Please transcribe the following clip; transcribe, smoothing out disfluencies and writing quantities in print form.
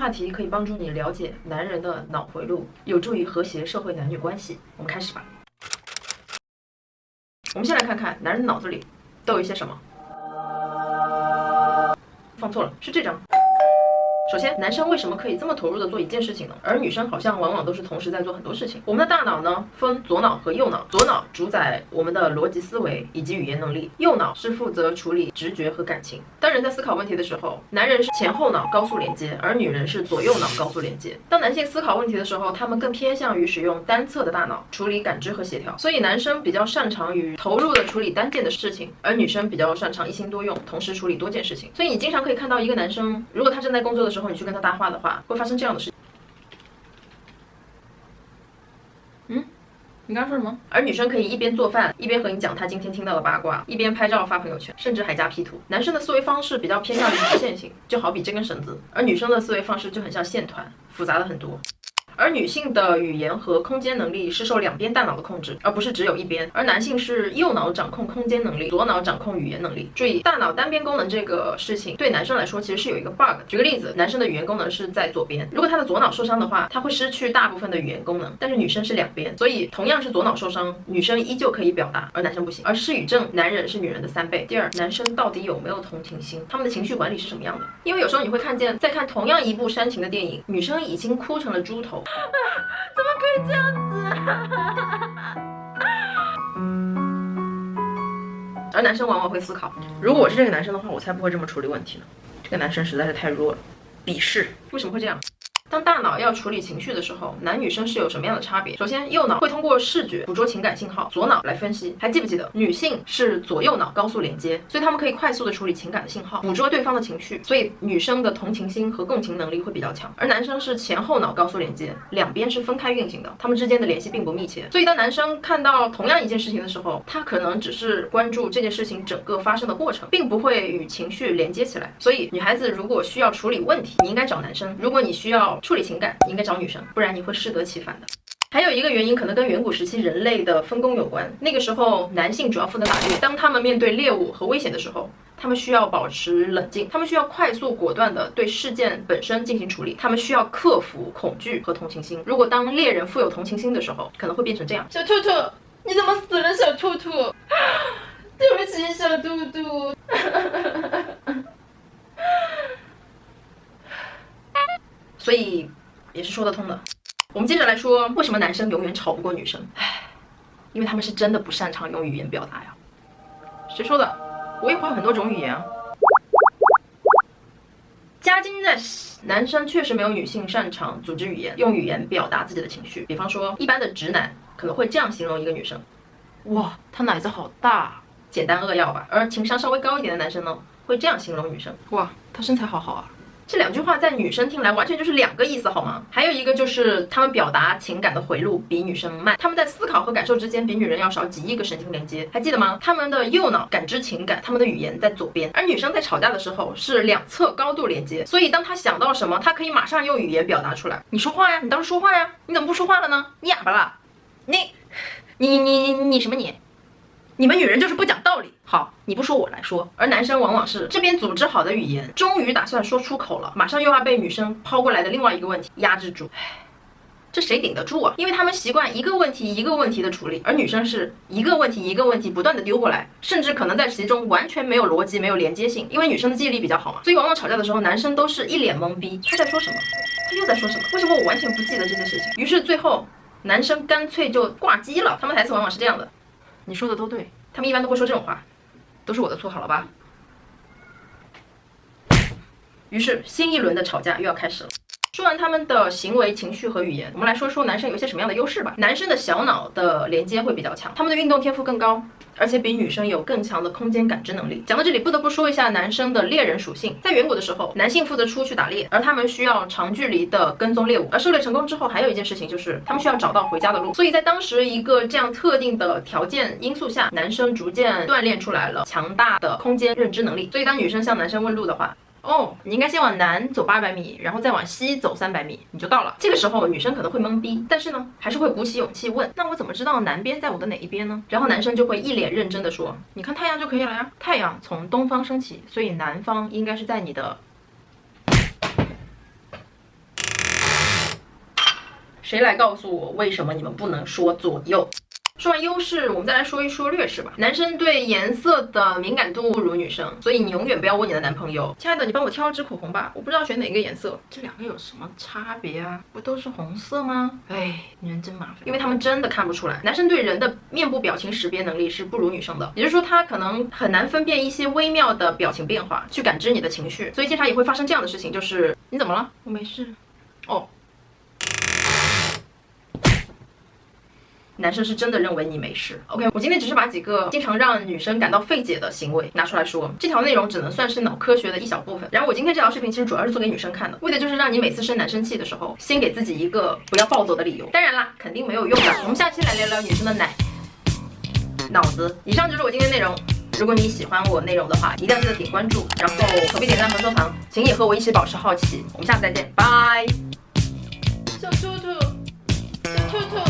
话题可以帮助你了解男人的脑回路，有助于和谐社会男女关系。我们开始吧。我们先来看看男人的脑子里都有一些什么。放错了，是这张。首先，男生为什么可以这么投入的做一件事情呢？而女生好像往往都是同时在做很多事情。我们的大脑呢，分左脑和右脑。左脑主宰我们的逻辑思维以及语言能力，右脑是负责处理直觉和感情。当人在思考问题的时候，男人是前后脑高速连接，而女人是左右脑高速连接。当男性思考问题的时候，他们更偏向于使用单侧的大脑处理感知和协调。所以男生比较擅长于投入的处理单件的事情，而女生比较擅长一心多用，同时处理多件事情。所以你经常可以看到一个男生，如果他正在工作的时候，你去跟他搭话的话，会发生这样的事情。你刚刚说什么？而女生可以一边做饭，一边和你讲她今天听到的八卦，一边拍照发朋友圈，甚至还加 P 图。男生的思维方式比较偏向于直线性，就好比这根绳子，而女生的思维方式就很像线团，复杂的很多。而女性的语言和空间能力是受两边大脑的控制，而不是只有一边。而男性是右脑掌控空间能力，左脑掌控语言能力。注意，大脑单边功能这个事情对男生来说其实是有一个 bug。举个例子，男生的语言功能是在左边，如果他的左脑受伤的话，他会失去大部分的语言功能。但是女生是两边，所以同样是左脑受伤，女生依旧可以表达，而男生不行。而失语症，男人是女人的3倍。第二，男生到底有没有同情心？他们的情绪管理是什么样的？因为有时候你会看见，在看同样一部煽情的电影，女生已经哭成了猪头。怎么可以这样子？而男生往往会思考，如果我是这个男生的话，我才不会这么处理问题呢。这个男生实在是太弱了，鄙视。为什么会这样？当大脑要处理情绪的时候，男女生是有什么样的差别？首先，右脑会通过视觉捕捉情感信号，左脑来分析。还记不记得，女性是左右脑高速连接，所以她们可以快速的处理情感的信号，捕捉对方的情绪，所以女生的同情心和共情能力会比较强。而男生是前后脑高速连接，两边是分开运行的，他们之间的联系并不密切。所以当男生看到同样一件事情的时候，他可能只是关注这件事情整个发生的过程，并不会与情绪连接起来。所以女孩子如果需要处理问题，你应该找男生；如果你需要处理情感，你应该找女生，不然你会适得其反的。还有一个原因可能跟远古时期人类的分工有关，那个时候男性主要负责打猎，当他们面对猎物和危险的时候，他们需要保持冷静，他们需要快速果断地对事件本身进行处理，他们需要克服恐惧和同情心。如果当猎人富有同情心的时候，可能会变成这样：小兔兔，你怎么死了？小兔兔，对不起，小兔兔。所以也是说得通的。我们接着来说，为什么男生永远吵不过女生？因为他们是真的不擅长用语言表达呀。谁说的？我也会很多种语言啊。加金在男生确实没有女性擅长组织语言，用语言表达自己的情绪。比方说，一般的直男可能会这样形容一个女生：哇，她奶子好大，简单扼要吧。而情商稍微高一点的男生呢，会这样形容女生：哇，她身材好好啊。这两句话在女生听来完全就是两个意思，好吗？还有一个就是他们表达情感的回路比女生慢，他们在思考和感受之间比女人要少几亿个神经连接，还记得吗？他们的右脑感知情感，他们的语言在左边，而女生在吵架的时候是两侧高度连接，所以当她想到什么，她可以马上用语言表达出来。你说话呀，你倒是说话呀，你怎么不说话了呢？你哑巴了？你什么你？你们女人就是不讲道理。好，你不说我来说。而男生往往是这边组织好的语言，终于打算说出口了，马上又要被女生抛过来的另外一个问题压制住。这谁顶得住啊？因为他们习惯一个问题一个问题的处理，而女生是一个问题一个问题不断的丢过来，甚至可能在其中完全没有逻辑没有连接性。因为女生的记忆力比较好嘛，所以往往吵架的时候男生都是一脸懵逼，他在说什么？他又在说什么？为什么我完全不记得这件事情？于是最后男生干脆就挂机了。他们台词往往是这样的：你说的都对。他们一般都会说这种话，都是我的错，好了吧？于是新一轮的吵架又要开始了。说完他们的行为、情绪和语言，我们来说说男生有一些什么样的优势吧。男生的小脑的连接会比较强，他们的运动天赋更高，而且比女生有更强的空间感知能力。讲到这里，不得不说一下男生的猎人属性。在远古的时候，男性负责出去打猎，而他们需要长距离的跟踪猎物。而狩猎成功之后，还有一件事情就是他们需要找到回家的路。所以在当时一个这样特定的条件因素下，男生逐渐锻炼出来了强大的空间认知能力。所以当女生向男生问路的话，哦，你应该先往南走800米，然后再往西走300米，你就到了。这个时候女生可能会懵逼，但是呢，还是会鼓起勇气问：那我怎么知道南边在我的哪一边呢？然后男生就会一脸认真的说：你看太阳就可以了呀，太阳从东方升起，所以南方应该是在你的谁来告诉我为什么你们不能说左右？说完优势，我们再来说一说劣势吧。男生对颜色的敏感度不如女生，所以你永远不要问你的男朋友，亲爱的，你帮我挑支口红吧，我不知道选哪个颜色。这两个有什么差别啊？不都是红色吗？哎，女人真麻烦，因为他们真的看不出来。男生对人的面部表情识别能力是不如女生的，也就是说他可能很难分辨一些微妙的表情变化，去感知你的情绪，所以经常也会发生这样的事情，就是你怎么了？我没事。哦。男生是真的认为你没事。OK， 我今天只是把几个经常让女生感到费解的行为拿出来说，这条内容只能算是脑科学的一小部分。然后我今天这条视频其实主要是做给女生看的，为的就是让你每次生男生气的时候，先给自己一个不要暴走的理由。当然啦，肯定没有用的。我们下期来聊聊女生的脑子。以上就是我今天内容。如果你喜欢我内容的话，一定要记得点关注，然后何必点赞和收藏，请也和我一起保持好奇。我们下次再见，拜。小兔兔，小兔兔。